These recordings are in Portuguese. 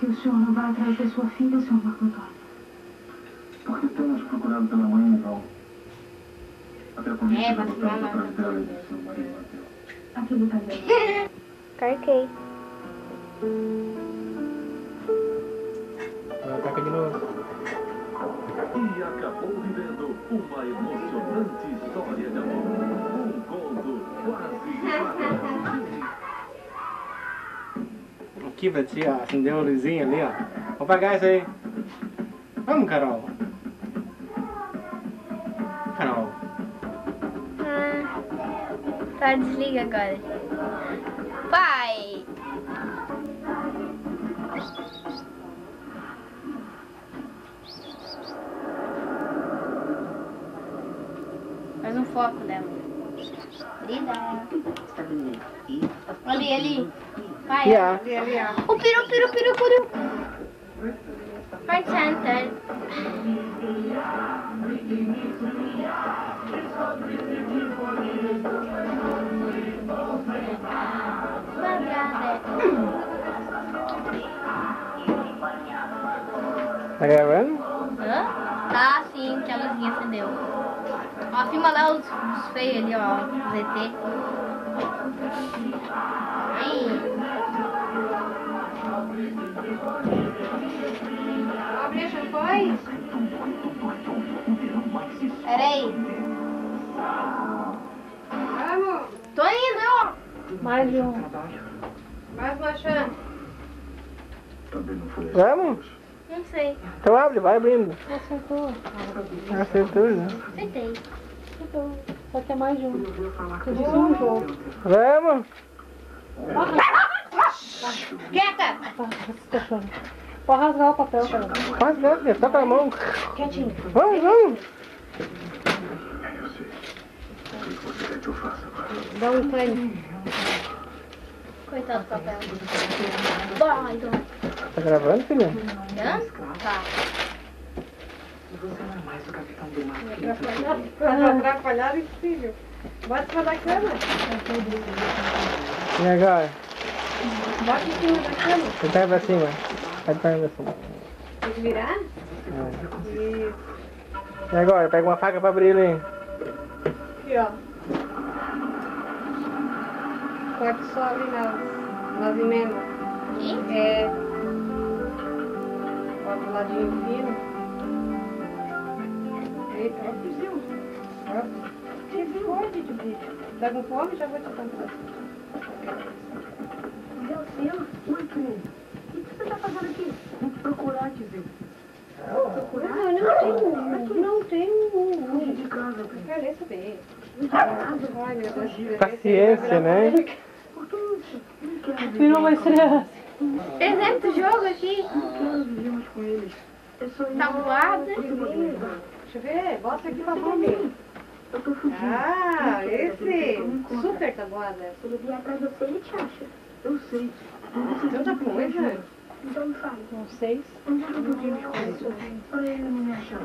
que o senhor não vai atrás da sua filha, senhor Marco Antônio? Porque temos procurado pela mãe em vão. Até por isso mas lutamos atrás dela e do seu marido Mateus. Aquele italiano. Carquei. Ataca de novo. E acabou vivendo uma emocionante história de amor. Um conto quase de fadas. Aqui pra ti, ó. Acendeu a luzinha ali, ó. Vamos apagar isso aí. Vamos, Carol. Carol. Tá, desliga agora. Pai! Faz um foco dela. Brida. Ali. Vai. Yeah. Ali, ó. O peru. Heart Center. Tá gravando? Hã? Tá sim, que a luzinha acendeu. Ó, filma lá os feios ali, ó. Os ET. Aí. Abre a champanhe. Pera aí. Vamos. Tô indo, ó. Mais um. Mais uma chance. Também não foi assim. Vamos? Não sei. Então abre, vai abrindo. Acertou. Acertou, né? Acertei. Acertou. Só que é mais um. Eu disse um jogo. Vamos. Quieta! Cachorro. Pode rasgar o papel, cara. Faz nada, tá com a mão. Quietinho. Vamos. Eu sei. O que você quer que eu faça agora? Dá um creme. Coitado do papel. Vai, então. Tá gravando, filha? Hã? Tá. Você não é mais o capitão do mar. Atrapalhar é impossível. Bota em cima da cama. E agora? Bota em cima da cama. Você tá pra cima. Vai pra cima. Tem que virar? Isso. E agora? Pega uma faca pra abrir ele. Aqui, ó. Corte só ali nas emendas. Aqui? É. Bota o ladinho fino. Eita, ó, fuzil. Ó. Que forte de bicho. Tá com fome? Já vou te contar. Meu Deus, Marco. O que você tá fazendo aqui? Vou te procurar, Tizil. Procurar? Não tem Longe de casa, Não quero nem saber. casa. Ai, meu Deus. Paciência, né? Por que isso? Não quero Virou uma estrela. Exemplo do jogo aqui. Não quero viver mais com eles. Eu sou Tabuada. Deixa eu ver. Bota aqui pra mim. Eu tô fugindo. Ah, esse. Super tabuada. Se ele vier atrás de você, ele te acha. Eu sei. Tanta coisa. Então me fala. Com 6. Onde é que eu podia me esconder? Pra ele não me achar.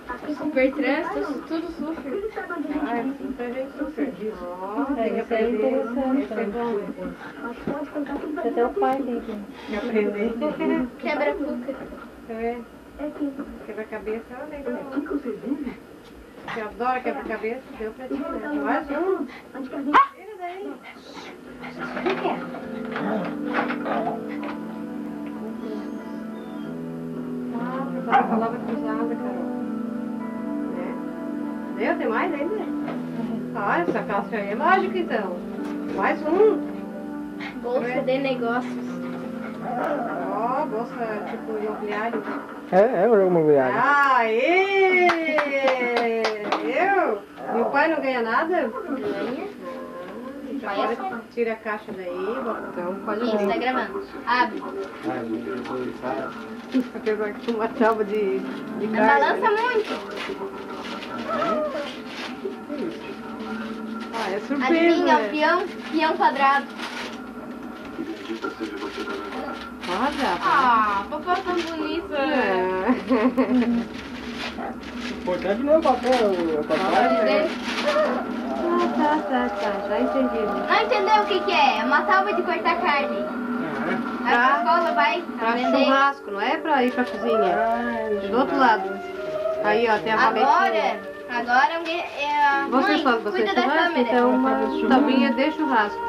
Aqui Super trânsito, tudo super. ele sabe onde a gente Ai, vive. super gente super. Ó, É, tem que isso é aprender. interessante. Esse é bom. Mas pode contar tudo pra Até o mim. pai tem que. Tem que aprender. Quebra-cuca. É. É aqui. Quebra-cabeça é É legal. aqui que você vive? Você adora quebra-cabeça? Deu pra ti, Eu vou botar né? no Mais um. Onde que a gente... Tira daí. Ah, pra fazer palavra cruzada, Carol. Né? Deu? Tem mais ainda? Ah, essa calça aí é mágica, então. Mais um. Bolsa de negócios. Ó, bolsa tipo imobiliário. É um jogo imobiliário. Aê! Eu? Meu pai não ganha nada? Ganha. Então agora tira a caixa daí, botão, pode Isso, tá gravando. Abre. Pegou aqui uma tábua de Não carne. balança muito. Ah, é surpresa. Adivinha, né? o peão quadrado. Que bendita seja você da minha vida. Olha. Ah, papai tão bonito. É. Importante não é o papel, o papel. Tá, já entendi. Não entendeu o que que é? É uma tábua de cortar carne. Vai pra escola, vai. Pra Vender. churrasco, não é pra ir pra cozinha. É do outro lado. Aí, ó, tem a valetinha. Agora alguém. Você Mãe, fala, você cuida da churrasco, câmera. então uma tampinha de churrasco.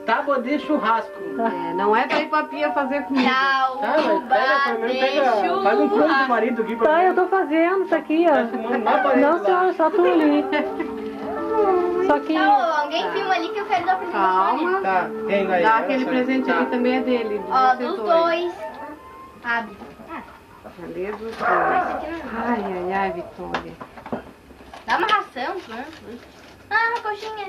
Tábua de churrasco. É, não é pra ir pra pia fazer comida. Tá, mas pega, pelo menos pega. Faz um clube do marido aqui pra Tá, mim. eu tô fazendo isso aqui, ó. Tá filmando na parede Não, lá. senhor, só tu ali. Só que... Não, alguém filma ali que eu quero dar presente da Sônia. Calma. Tá, tem aí. Dá olha aquele só. presente Tá. ali também é dele. de Ó, vocês dos dois. Abre. Ali é dos dois. Esse aqui não. Ai, ai, ai, Vitória. Dá uma ração, pronto. Ah, uma coxinha.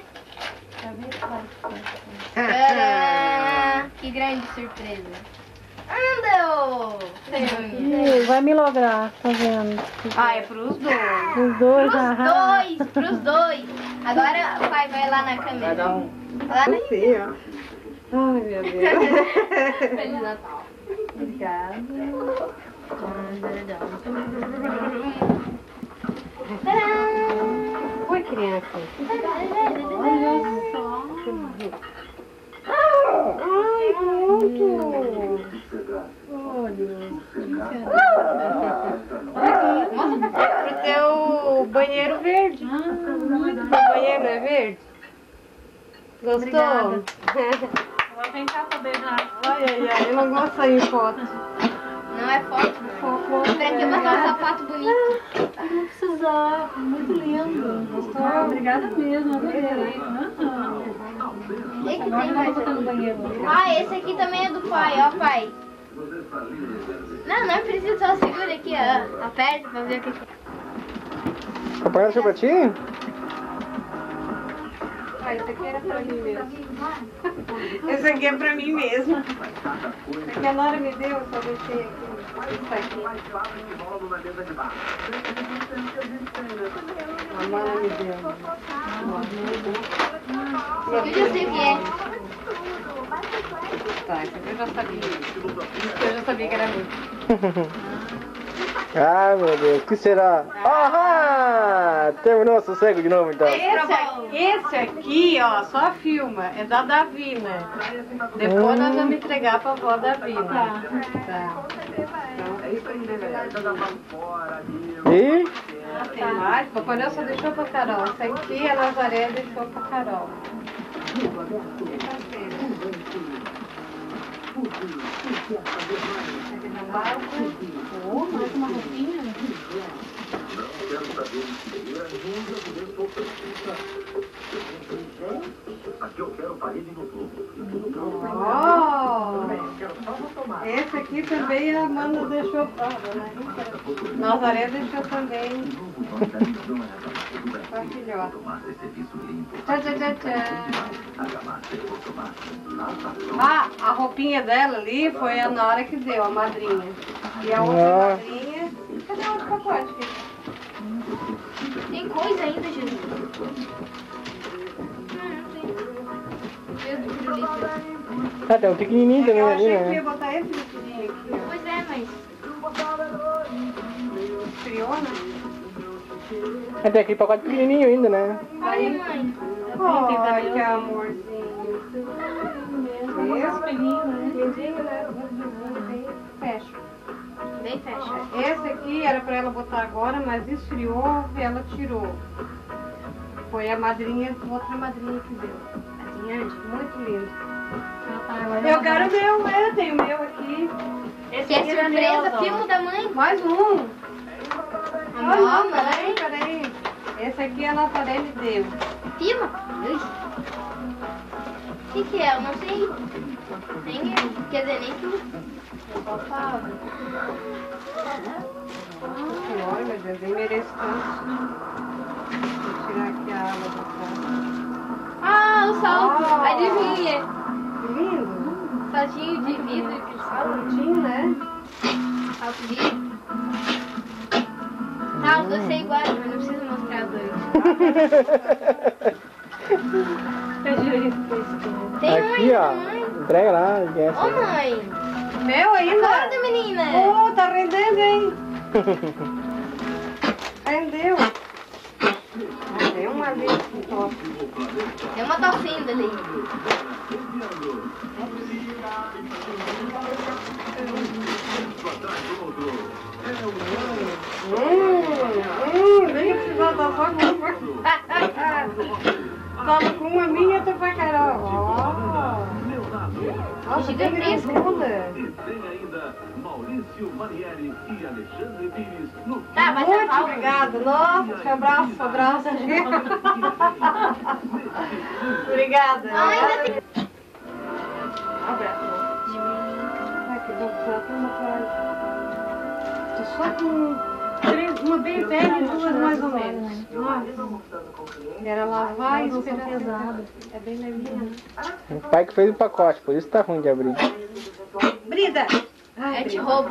Tcharam! Que grande surpresa. Anda, ô! Ih, vai me lograr, tá vendo? Ah, é pros dois. Os dois, Pros dois. Agora o pai vai lá na câmera. Vai dar um. Lá na... Sim, ó. Ai, meu Deus. Feliz Natal. Obrigada. Tcharam! Oi, criança. Olha só. Ai, pronto. É pro teu banheiro verde. O banheiro é verde? Gostou? Vou vem cá pra beijar. Ai, ai, ai, eu não gosto de sair em foto. Não é foto. Pra que botar um sapato bonito? Não precisar, muito lindo. Gostou? Obrigada mesmo, adorei. E que Agora tem eu mais? vou botar no banheiro. Ah, esse aqui também é do pai, ó pai. Não é preciso, só segura aqui, ó. Aperta pra ver o que é. Papai achou pra ti? Ah, esse aqui era pra mim mesmo. Esse aqui é pra mim mesmo. Esse aqui a Nora me deu, eu só deixei aqui. Isso aqui. A Nora me deu. Eu já sei o que é. Tá, esse aqui eu já sabia. Eu já sabia que era muito. Ai, meu Deus, o que será? Ah! Terminou o sossego de novo, então. Esse aqui, ó, só filma. É da Davina. Depois nós vamos entregar pra avó Davina. Tá. E? Tem mais? Papai Noel só deixou pra Carol. Esse aqui a Nazaré deixou pra Carol. Oh, mais uma roupinha? Aqui eu quero parede no tubo. Oh! Esse aqui também a Amanda deixou pra Nazaré deixou também pra filhota. Tchau, tchau, tchau, tchau. Ah, a roupinha dela ali foi a Nora que deu, a madrinha. E a outra madrinha... Cadê o outro pacote, filho? Tem coisa ainda, Jesus. Ah, tem um pequenininho também Eu ali, achei que ia né? botar esse vestidinho aqui, ó. Pois é, mas... Esfriou, né? Ah, tem aquele pacote pequenininho ainda, né? Olha, mãe. Ai, que amorzinho. Esse Pelinho, né? lindinho, né? Fecha. Bem fecha. Esse aqui era pra ela botar agora, mas esfriou e ela tirou. Foi a madrinha, outra madrinha que deu. Adiante, muito lindo. Eu quero o meu, tem o meu aqui. Esse é surpresa, filmo da mãe. Mais um. Ó, Peraí, mãe. peraí. Esse aqui a Nazaré me deu. Filma. O que é? Eu não sei. Nem, quer dizer, nem tu. Eu só falo. Ai, meu Deus, nem mereço tanto. Vou tirar aqui a água da casa. Ah, o salto. Oh. Adivinha. Lindo. Saltinho de vidro e cristal. Bonitinho, né? Salto de vidro. Tá, os dois são iguais, mas não precisa mostrar os dois. Tem Aqui, um ó. ainda, mãe. Entrega lá, guess. Ô, mãe. Meu ainda? Acorda, menina. Oh, tá rendendo, hein? Rendeu. Tem uma ali top. Tem uma torcida ali. Nem precisa dar só com fala com uma minha, eu tô pra Carol. Nossa, Chega fresca. E tem ainda Maurício Manieri e Alexandre Pires no Tá, vai Muito tapar. obrigada. Nossa, abraço, gente. Obrigada. Ainda tem... Abraço. Ai, que dor, tá tão atrás. Tô só com uma bem velha e duas mais ou menos. Nossa. Era lavar e esperar pesado. É bem levinha. O pai que fez o pacote, por isso tá ruim de abrir. Brida! É te roubo.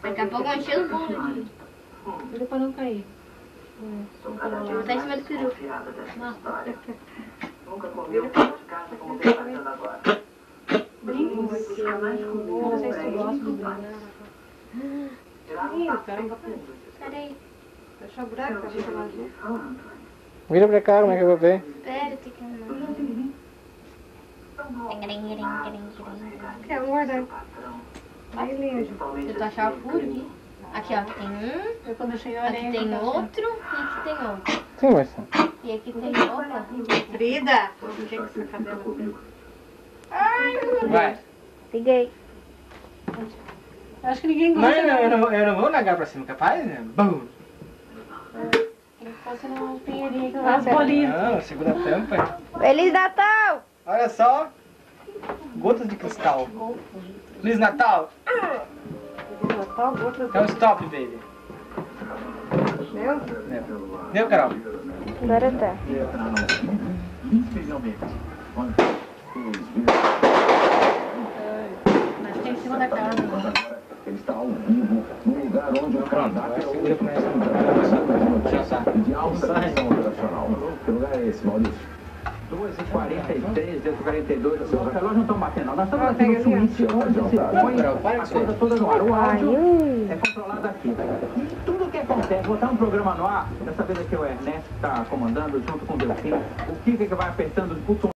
Daqui a pouco eu encher o bolo aqui. Cuida pra não cair. Vou botar em cima do peru. Não sei se tu gosta do brinco. Peraí. Deixa eu buraco pra gente lavar. Vira pra cá, como é que eu vou ver? Pera, tem que arrumar. Quer guardar. Aí, lindo. Eu tô achando furo aqui. Aqui, ó. Tem um. Eu quando cheguei a Aqui tem outro. E aqui tem outro. Sim, mas... E aqui tem outro. Brida! Não tem que essa cadela. Vai. Liguei. Eu acho que ninguém Não, gosta. eu não vou largar pra cima, capaz? Bum! Você não pinheirinha que as bolinhas. Não, segura a tampa. Feliz Natal! Olha só. Gotas de cristal. Feliz Natal. Natal, outra. Então stop, baby. Deu? Deu, Carol? Agora tá. Infelizmente. Mas tem em cima da casa. Ele está ao vivo no lugar onde o cardápio é Segura com essa. Já tá. de alta tensão operacional. Que lugar é esse, Maurício? 2h43, 2h42, seus relógios não estão batendo, não. Nós estamos Ah, aqui no pega ali, suíte onde você põe Carol, para a com coisa isso. toda no ar. O áudio é controlado aqui. E tudo que acontece, botar um programa no ar, dessa vez aqui é o Ernesto que está comandando, junto com o Delfim, o que vai apertando os botões.